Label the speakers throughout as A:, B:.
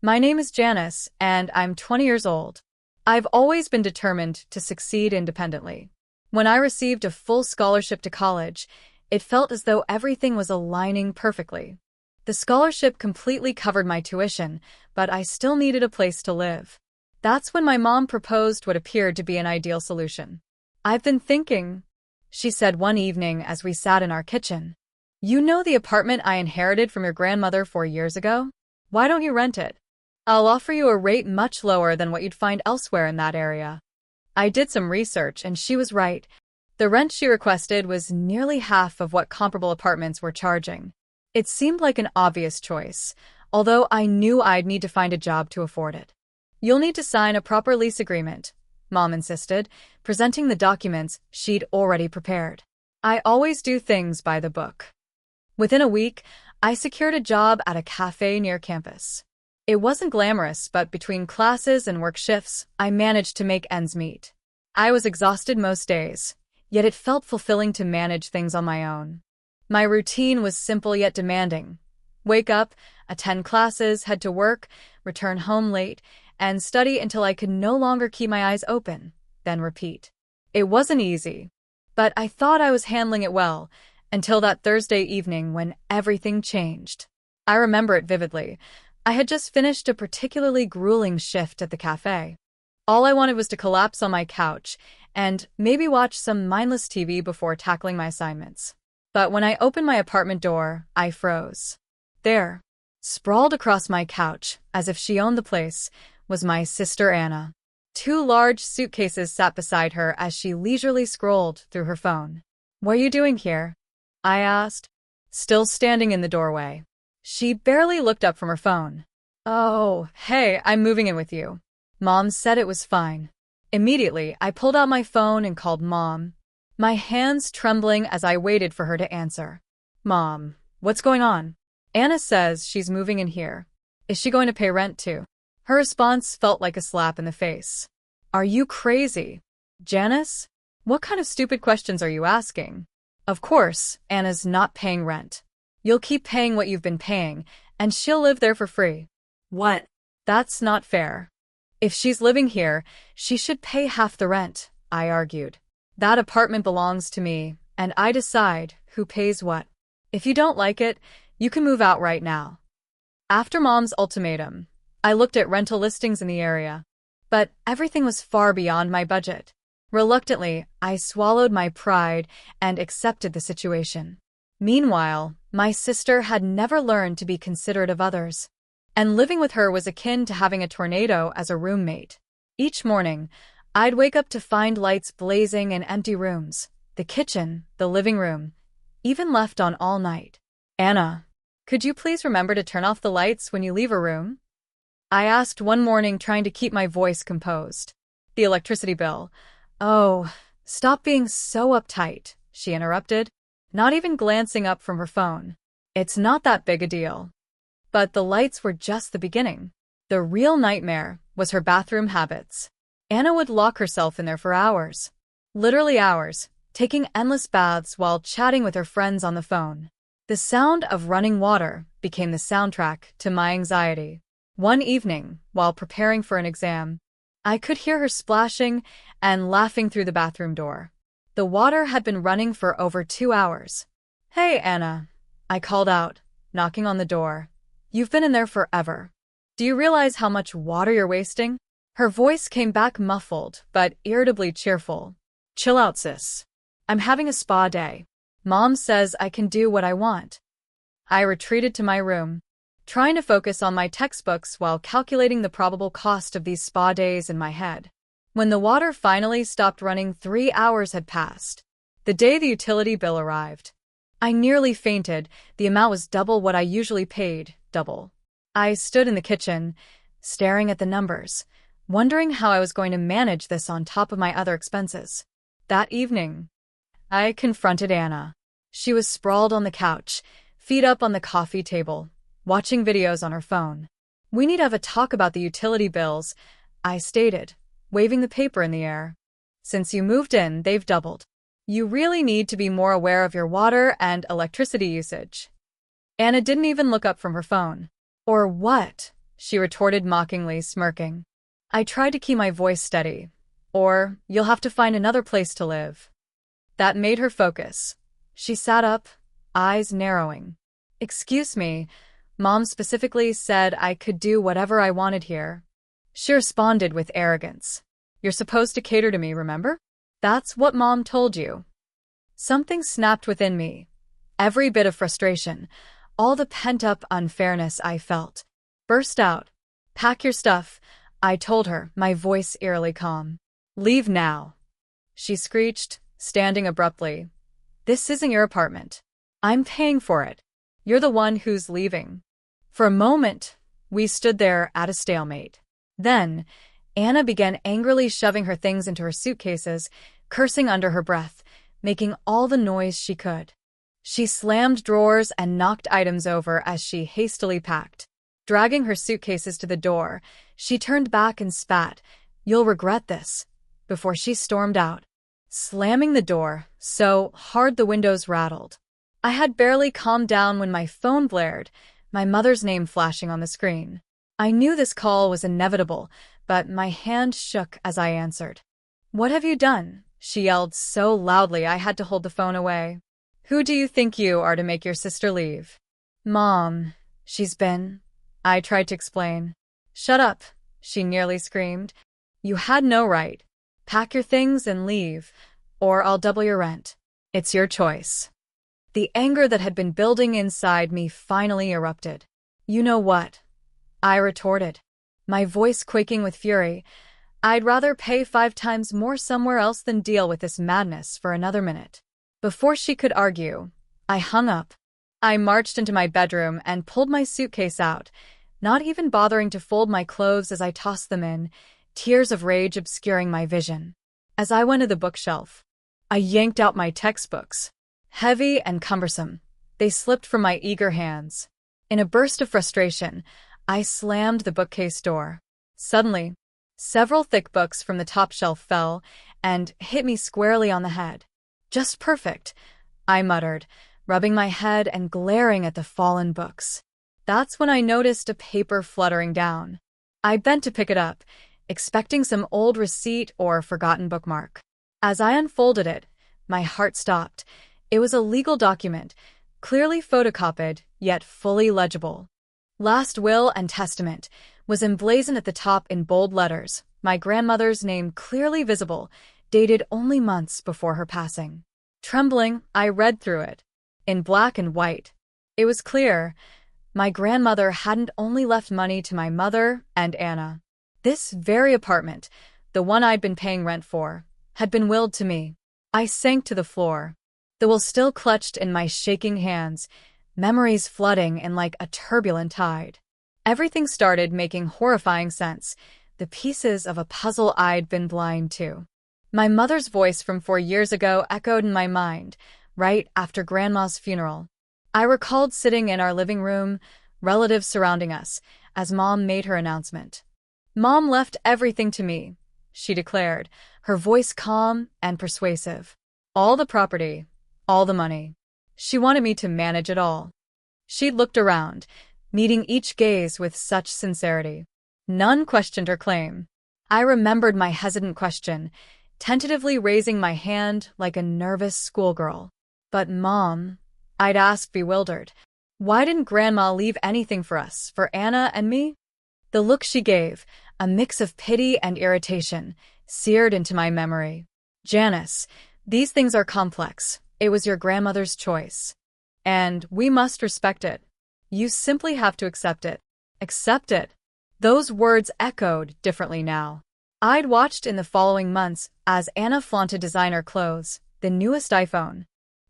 A: My name is Janice, and I'm 20 years old. I've always been determined to succeed independently. When I received a full scholarship to college, it felt as though everything was aligning perfectly. The scholarship completely covered my tuition, but I still needed a place to live. That's when my mom proposed what appeared to be an ideal solution. "I've been thinking," she said one evening as we sat in our kitchen. "You know the apartment I inherited from your grandmother 4 years ago? Why don't you rent it? I'll offer you a rate much lower than what you'd find elsewhere in that area." I did some research, and she was right. The rent she requested was nearly half of what comparable apartments were charging. It seemed like an obvious choice, although I knew I'd need to find a job to afford it. "You'll need to sign a proper lease agreement," Mom insisted, presenting the documents she'd already prepared. I always do things by the book. Within a week, I secured a job at a cafe near campus. It wasn't glamorous, but between classes and work shifts, I managed to make ends meet. I was exhausted most days, yet it felt fulfilling to manage things on my own. My routine was simple yet demanding. Wake up, attend classes, head to work, return home late, and study until I could no longer keep my eyes open, then repeat. It wasn't easy, but I thought I was handling it well, until that Thursday evening when everything changed. I remember it vividly. I had just finished a particularly grueling shift at the cafe. All I wanted was to collapse on my couch and maybe watch some mindless TV before tackling my assignments. But when I opened my apartment door, I froze. There, sprawled across my couch, as if she owned the place, was my sister Anna. 2 large suitcases sat beside her as she leisurely scrolled through her phone. "What are you doing here?" I asked, still standing in the doorway. She barely looked up from her phone. "Oh, hey, I'm moving in with you." Mom said it was fine. Immediately, I pulled out my phone and called Mom, my hands trembling as I waited for her to answer. "Mom, what's going on?" "Anna says she's moving in here. Is she going to pay rent too?" Her response felt like a slap in the face. "Are you crazy? Janice? What kind of stupid questions are you asking? Of course, Anna's not paying rent. You'll keep paying what you've been paying, and she'll live there for free."
B: What?
A: "That's not fair. If she's living here, she should pay half the rent," I argued. "That apartment belongs to me, and I decide who pays what. If you don't like it, you can move out right now." After Mom's ultimatum, I looked at rental listings in the area, but everything was far beyond my budget. Reluctantly, I swallowed my pride and accepted the situation. Meanwhile, my sister had never learned to be considerate of others, and living with her was akin to having a tornado as a roommate. Each morning, I'd wake up to find lights blazing in empty rooms, the kitchen, the living room, even left on all night. "Anna, could you please remember to turn off the lights when you leave a room?" I asked one morning, trying to keep my voice composed. "The electricity bill." "Oh, stop being so uptight," she interrupted, not even glancing up from her phone. "It's not that big a deal." But the lights were just the beginning. The real nightmare was her bathroom habits. Anna would lock herself in there for hours. Literally hours, taking endless baths while chatting with her friends on the phone. The sound of running water became the soundtrack to my anxiety. One evening, while preparing for an exam, I could hear her splashing and laughing through the bathroom door. The water had been running for over 2 hours. "Hey, Anna," I called out, knocking on the door. "You've been in there forever. Do you realize how much water you're wasting?" Her voice came back muffled, but irritably cheerful. "Chill out, sis. I'm having a spa day. Mom says I can do what I want." I retreated to my room, trying to focus on my textbooks while calculating the probable cost of these spa days in my head. When the water finally stopped running, 3 hours had passed. The day the utility bill arrived, I nearly fainted. The amount was double what I usually paid, double. I stood in the kitchen, staring at the numbers, wondering how I was going to manage this on top of my other expenses. That evening, I confronted Anna. She was sprawled on the couch, feet up on the coffee table, watching videos on her phone. "We need to have a talk about the utility bills," I stated, waving the paper in the air. "Since you moved in, they've doubled. You really need to be more aware of your water and electricity usage." Anna didn't even look up from her phone. "Or what?" she retorted mockingly, smirking. I tried to keep my voice steady. Or, you'll have to find another place to live. That made her focus. She sat up, eyes narrowing. Excuse me, Mom specifically said I could do whatever I wanted here. She responded with arrogance. You're supposed to cater to me, remember? That's what Mom told you. Something snapped within me. Every bit of frustration, all the pent-up unfairness I felt, burst out. Pack your stuff, I told her, my voice eerily calm. Leave now, she screeched, standing abruptly. This isn't your apartment. I'm paying for it. You're the one who's leaving. For a moment, we stood there at a stalemate. Then, Anna began angrily shoving her things into her suitcases, cursing under her breath, making all the noise she could. She slammed drawers and knocked items over as she hastily packed. Dragging her suitcases to the door, she turned back and spat, "You'll regret this," before she stormed out, slamming the door so hard the windows rattled. I had barely calmed down when my phone blared, my mother's name flashing on the screen. I knew this call was inevitable, but my hand shook as I answered. "What have you done?" she yelled so loudly I had to hold the phone away. "Who do you think you are to make your sister leave?" "Mom, she's been..." I tried to explain. "Shut up," she nearly screamed. "You had no right. Pack your things and leave, or I'll double your rent. It's your choice." The anger that had been building inside me finally erupted. "You know what?" I retorted, my voice quaking with fury. "I'd rather pay 5 times more somewhere else than deal with this madness for another minute." Before she could argue, I hung up. I marched into my bedroom and pulled my suitcase out, not even bothering to fold my clothes as I tossed them in, tears of rage obscuring my vision. As I went to the bookshelf, I yanked out my textbooks. Heavy and cumbersome, they slipped from my eager hands. In a burst of frustration, I slammed the bookcase door. Suddenly, several thick books from the top shelf fell and hit me squarely on the head. "Just perfect," I muttered, rubbing my head and glaring at the fallen books. That's when I noticed a paper fluttering down. I bent to pick it up, expecting some old receipt or forgotten bookmark. As I unfolded it, my heart stopped. It was a legal document, clearly photocopied, yet fully legible. "Last Will and Testament" was emblazoned at the top in bold letters, my grandmother's name clearly visible, dated only months before her passing. Trembling, I read through it. In black and white, it was clear. My grandmother hadn't only left money to my mother and Anna. This very apartment, the one I'd been paying rent for, had been willed to me. I sank to the floor, the will still clutched in my shaking hands, memories flooding in like a turbulent tide. Everything started making horrifying sense, the pieces of a puzzle I'd been blind to. My mother's voice from 4 years ago echoed in my mind, right after Grandma's funeral. I recalled sitting in our living room, relatives surrounding us, as Mom made her announcement. "Mom left everything to me," she declared, her voice calm and persuasive. "All the property, all the money. She wanted me to manage it all." She looked around, meeting each gaze with such sincerity. None questioned her claim. I remembered my hesitant question, tentatively raising my hand like a nervous schoolgirl. "But Mom," I'd asked, bewildered, "why didn't Grandma leave anything for us, for Anna and me?" The look she gave, a mix of pity and irritation, seared into my memory. "Janice, these things are complex. It was your grandmother's choice. And we must respect it. You simply have to accept it." Accept it. Those words echoed differently now. I'd watched in the following months as Anna flaunted designer clothes, the newest iPhone,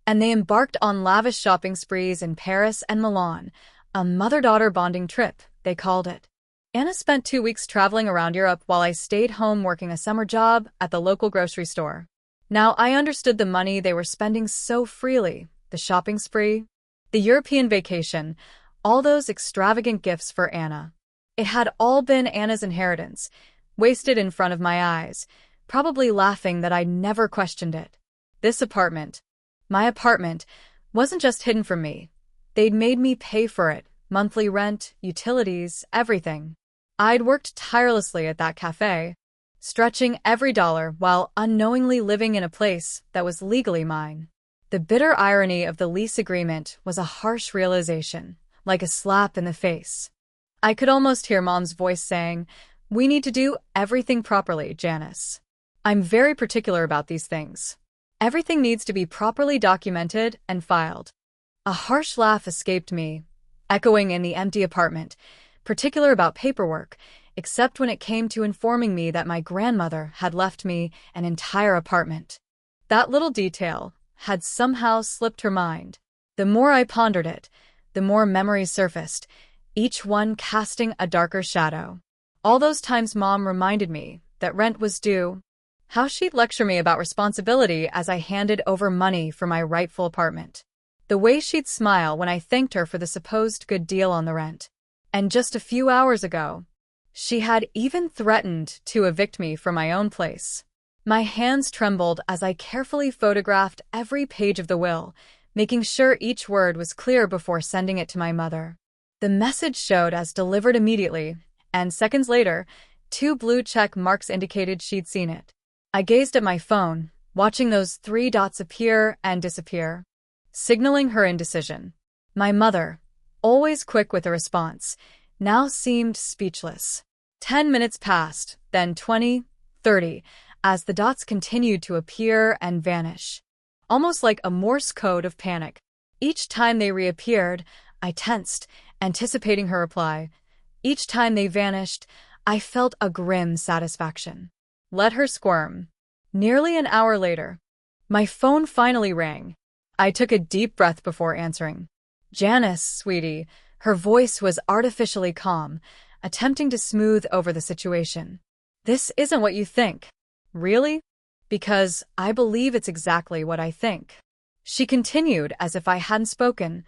A: and they embarked on lavish shopping sprees in Paris and Milan, a mother-daughter bonding trip, they called it. Anna spent 2 weeks traveling around Europe while I stayed home working a summer job at the local grocery store. Now I understood the money they were spending so freely, the shopping spree, the European vacation, all those extravagant gifts for Anna. It had all been Anna's inheritance, wasted in front of my eyes, probably laughing that I'd never questioned it. This apartment, my apartment, wasn't just hidden from me. They'd made me pay for it, monthly rent, utilities, everything. I'd worked tirelessly at that cafe, stretching every dollar while unknowingly living in a place that was legally mine. The bitter irony of the lease agreement was a harsh realization, like a slap in the face. I could almost hear Mom's voice saying, "We need to do everything properly, Janice. I'm very particular about these things. Everything needs to be properly documented and filed." A harsh laugh escaped me, echoing in the empty apartment, particular about paperwork, except when it came to informing me that my grandmother had left me an entire apartment. That little detail had somehow slipped her mind. The more I pondered it, the more memories surfaced, each one casting a darker shadow. All those times Mom reminded me that rent was due, how she'd lecture me about responsibility as I handed over money for my rightful apartment, the way she'd smile when I thanked her for the supposed good deal on the rent. And just a few hours ago, she had even threatened to evict me from my own place. My hands trembled as I carefully photographed every page of the will, making sure each word was clear before sending it to my mother. The message showed as delivered immediately, and seconds later, 2 blue check marks indicated she'd seen it. I gazed at my phone, watching those 3 dots appear and disappear, signaling her indecision. My mother, always quick with a response, now seemed speechless. 10 minutes passed, then 20, 30, as the dots continued to appear and vanish, almost like a Morse code of panic. Each time they reappeared, I tensed, anticipating her reply. Each time they vanished, I felt a grim satisfaction. Let her squirm. Nearly an hour later, my phone finally rang. I took a deep breath before answering. "Janice, sweetie." Her voice was artificially calm, attempting to smooth over the situation. "This isn't what you think." "Really?" "Because I believe it's exactly what I think." She continued as if I hadn't spoken.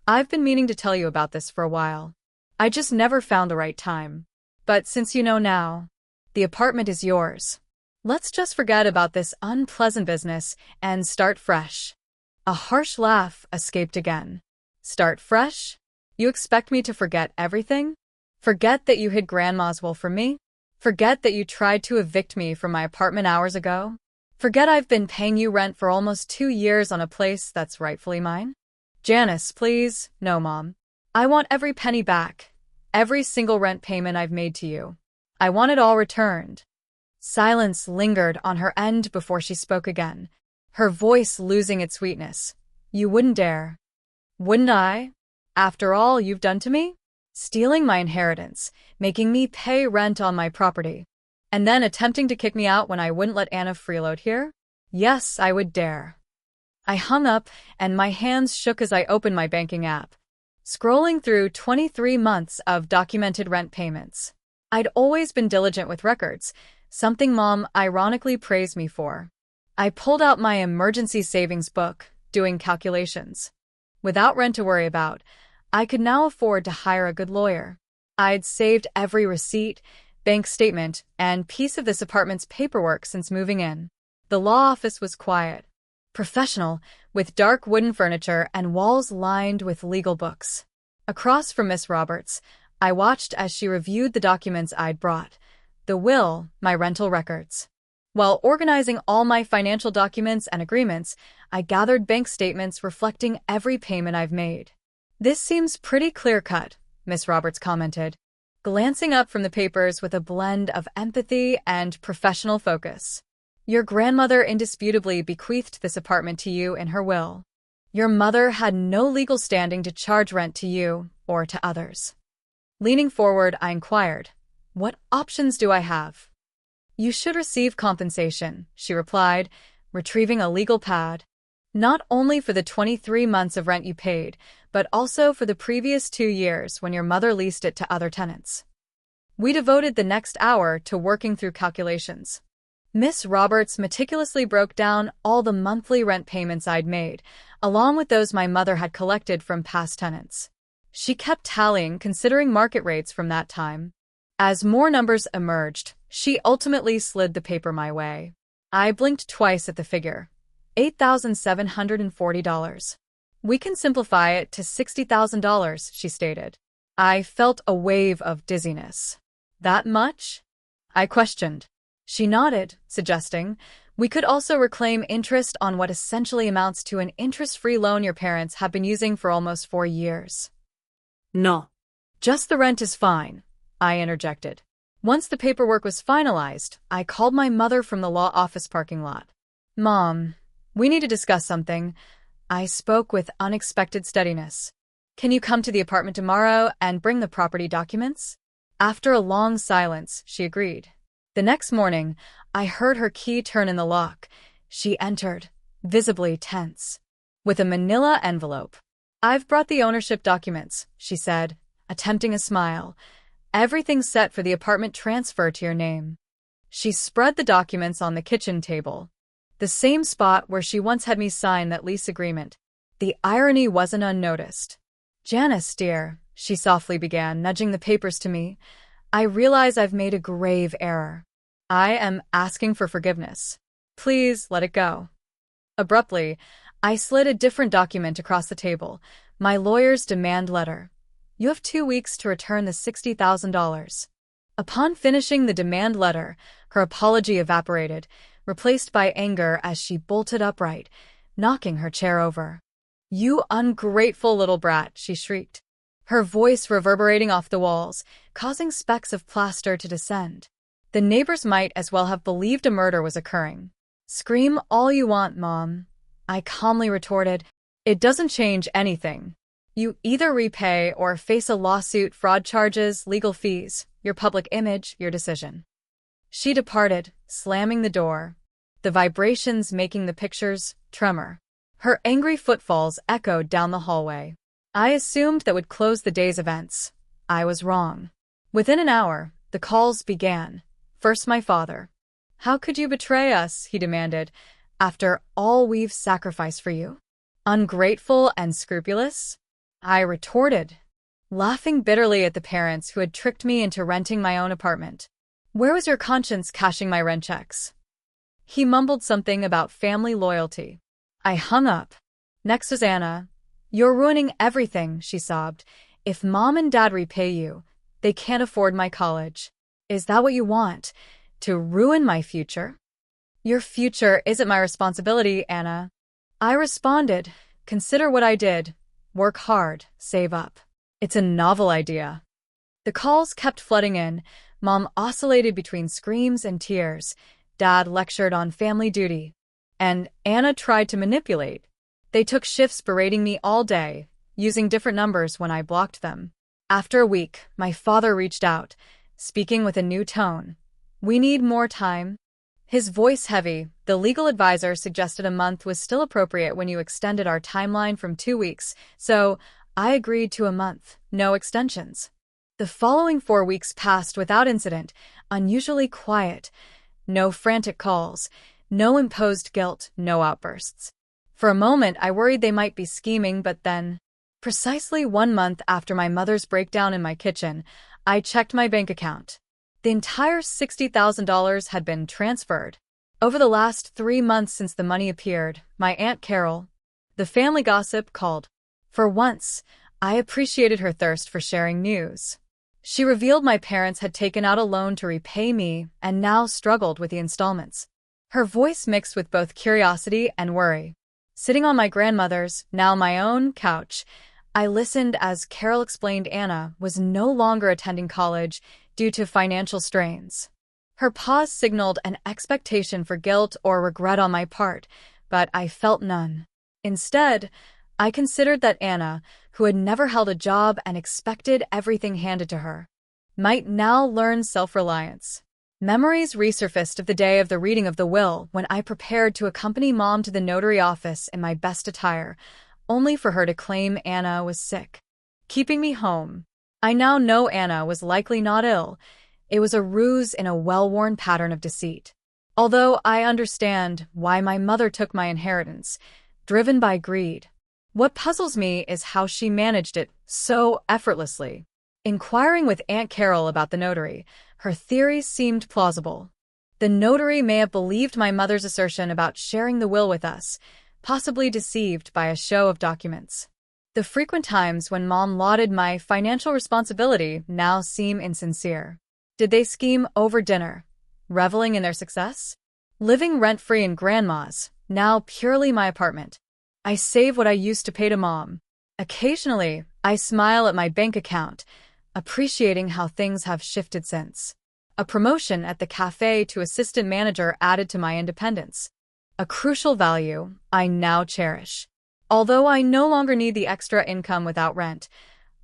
A: "I've been meaning to tell you about this for a while. I just never found the right time. But since you know now, the apartment is yours. Let's just forget about this unpleasant business and start fresh." A harsh laugh escaped again. "Start fresh? You expect me to forget everything? Forget that you hid Grandma's will from me? Forget that you tried to evict me from my apartment hours ago? Forget I've been paying you rent for almost 2 years on a place that's rightfully mine?" "Janice, please." "No, Mom. I want every penny back. Every single rent payment I've made to you. I want it all returned." Silence lingered on her end before she spoke again, her voice losing its sweetness. "You wouldn't dare." "Wouldn't I? After all you've done to me? Stealing my inheritance, making me pay rent on my property, and then attempting to kick me out when I wouldn't let Anna freeload here? Yes, I would dare." I hung up, and my hands shook as I opened my banking app, scrolling through 23 months of documented rent payments. I'd always been diligent with records, something Mom ironically praised me for. I pulled out my emergency savings book, doing calculations. Without rent to worry about, I could now afford to hire a good lawyer. I'd saved every receipt, bank statement, and piece of this apartment's paperwork since moving in. The law office was quiet, professional, with dark wooden furniture and walls lined with legal books. Across from Miss Roberts, I watched as she reviewed the documents I'd brought, the will, my rental records. While organizing all my financial documents and agreements, I gathered bank statements reflecting every payment I've made. "This seems pretty clear-cut," Miss Roberts commented, glancing up from the papers with a blend of empathy and professional focus. "Your grandmother indisputably bequeathed this apartment to you in her will. Your mother had no legal standing to charge rent to you or to others." Leaning forward, I inquired, "What options do I have?" "You should receive compensation," she replied, retrieving a legal pad. "Not only for the 23 months of rent you paid, but also for the previous 2 years when your mother leased it to other tenants." We devoted the next hour to working through calculations. Miss Roberts meticulously broke down all the monthly rent payments I'd made, along with those my mother had collected from past tenants. She kept tallying, considering market rates from that time. As more numbers emerged, she ultimately slid the paper my way. I blinked twice at the figure. $8,740. "We can simplify it to $60,000, she stated. I felt a wave of dizziness. That much? I questioned. She nodded, suggesting, we could also reclaim interest on what essentially amounts to an interest-free loan your parents have been using for almost 4 years.
B: No.
A: Just the rent is fine, I interjected. Once the paperwork was finalized, I called my mother from the law office parking lot. Mom, we need to discuss something. I spoke with unexpected steadiness. Can you come to the apartment tomorrow and bring the property documents? After a long silence, she agreed. The next morning, I heard her key turn in the lock. She entered, visibly tense, with a manila envelope. I've brought the ownership documents, she said, attempting a smile. Everything's set for the apartment transfer to your name. She spread the documents on the kitchen table, the same spot where she once had me sign that lease agreement. The irony wasn't unnoticed. Janice, dear, she softly began, nudging the papers to me. I realize I've made a grave error. I am asking for forgiveness. Please let it go. Abruptly, I slid a different document across the table, my lawyer's demand letter. You have 2 weeks to return the $60,000. Upon finishing the demand letter, her apology evaporated, replaced by anger as she bolted upright, knocking her chair over. You ungrateful little brat, she shrieked, her voice reverberating off the walls, causing specks of plaster to descend. The neighbors might as well have believed a murder was occurring. Scream all you want, Mom, I calmly retorted. It doesn't change anything. You either repay or face a lawsuit, fraud charges, legal fees, your public image, your decision. She departed, slamming the door, the vibrations making the pictures tremor. Her angry footfalls echoed down the hallway. I assumed that would close the day's events. I was wrong. Within an hour, the calls began. First, my father. How could you betray us, he demanded, after all we've sacrificed for you? Ungrateful and scrupulous? I retorted, laughing bitterly at the parents who had tricked me into renting my own apartment. Where was your conscience cashing my rent checks? He mumbled something about family loyalty. I hung up. Next was Anna. You're ruining everything, she sobbed. If Mom and Dad repay you, they can't afford my college. Is that what you want? To ruin my future? Your future isn't my responsibility, Anna. I responded, consider what I did. Work hard, save up. It's a novel idea. The calls kept flooding in. Mom oscillated between screams and tears. Dad lectured on family duty. And Anna tried to manipulate. They took shifts berating me all day, using different numbers when I blocked them. After a week, my father reached out, speaking with a new tone. We need more time. His voice heavy, the legal advisor suggested a month was still appropriate when you extended our timeline from 2 weeks, so I agreed to a month, no extensions. The following 4 weeks passed without incident, unusually quiet. No frantic calls, no imposed guilt, no outbursts. For a moment, I worried they might be scheming, but then, precisely 1 month after my mother's breakdown in my kitchen, I checked my bank account. The entire $60,000 had been transferred. Over the last 3 months since the money appeared, my Aunt Carol, the family gossip, called. For once, I appreciated her thirst for sharing news. She revealed my parents had taken out a loan to repay me and now struggled with the installments. Her voice mixed with both curiosity and worry. Sitting on my grandmother's, now my own, couch, I listened as Carol explained Anna was no longer attending college due to financial strains. Her pause signaled an expectation for guilt or regret on my part, but I felt none. Instead, I considered that Anna, who had never held a job and expected everything handed to her, might now learn self-reliance. Memories resurfaced of the day of the reading of the will when I prepared to accompany Mom to the notary office in my best attire, only for her to claim Anna was sick, keeping me home. I now know Anna was likely not ill. It was a ruse in a well-worn pattern of deceit. Although I understand why my mother took my inheritance, driven by greed. What puzzles me is how she managed it so effortlessly. Inquiring with Aunt Carol about the notary, her theories seemed plausible. The notary may have believed my mother's assertion about sharing the will with us, possibly deceived by a show of documents. The frequent times when Mom lauded my financial responsibility now seem insincere. Did they scheme over dinner, reveling in their success? Living rent-free in Grandma's, now purely my apartment. I save what I used to pay to Mom. Occasionally, I smile at my bank account, appreciating how things have shifted since. A promotion at the cafe to assistant manager added to my independence. A crucial value I now cherish. Although I no longer need the extra income without rent,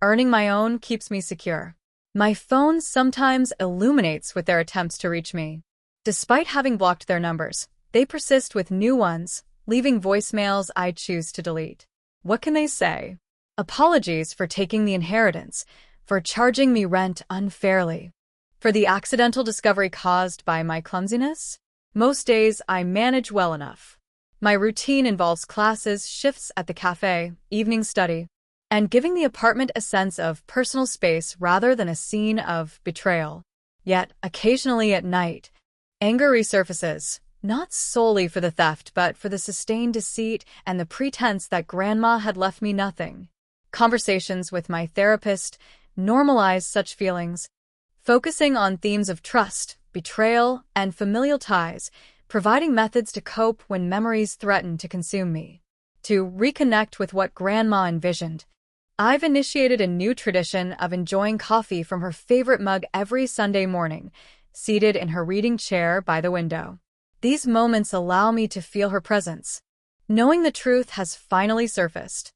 A: earning my own keeps me secure. My phone sometimes illuminates with their attempts to reach me. Despite having blocked their numbers, they persist with new ones, leaving voicemails I choose to delete. What can they say? Apologies for taking the inheritance, for charging me rent unfairly, for the accidental discovery caused by my clumsiness. Most days I manage well enough. My routine involves classes, shifts at the cafe, evening study, and giving the apartment a sense of personal space rather than a scene of betrayal. Yet, occasionally at night, anger resurfaces, not solely for the theft but for the sustained deceit and the pretense that Grandma had left me nothing. Conversations with my therapist normalize such feelings, focusing on themes of trust, betrayal, and familial ties, providing methods to cope when memories threaten to consume me. To reconnect with what Grandma envisioned, I've initiated a new tradition of enjoying coffee from her favorite mug every Sunday morning, seated in her reading chair by the window. These moments allow me to feel her presence, knowing the truth has finally surfaced.